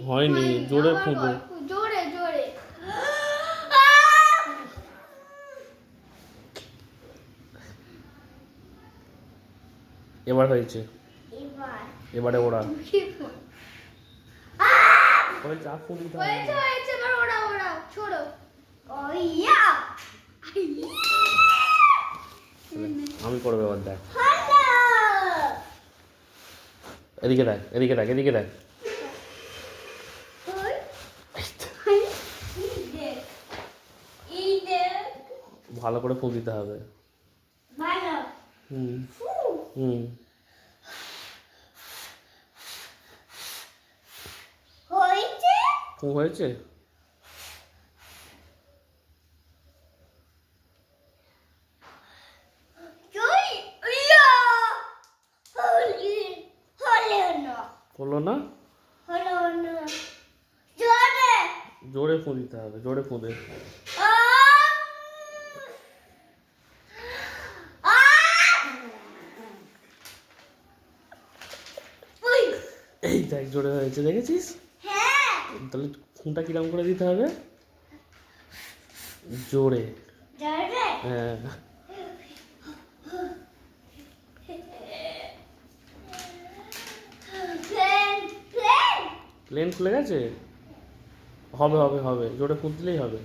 হয়নি, জোরে ফুঁদো। জোরে জোরে। এবার হয়েছে, এবারে ওরা হয়েছে, আর ফুঁ দিতে হবে হয়েছে না। হয়েছে, এবার ওরা ওরা ছোড়ো। আমি করবো এবার, দেখ এদিকে দেখ, এদিকে দেখ, এদিকে দেখ। ভালো করে ফুঁ দিতে হবে। হুম হুম। ফুঁ হয়েছে? হলো না? জোরে ফুঁ দিতে হবে, জোরে ফুঁ দে। এই দেখ, জোরে হয়েছে, দেখেছিস? তাহলে ফুঁটা কিরম করে দিতে হবে? জোরে। হ্যাঁ। প্লেন খুলে গেছে? হবে হবে হবে, জোরে ফুঁ দিলেই হবে।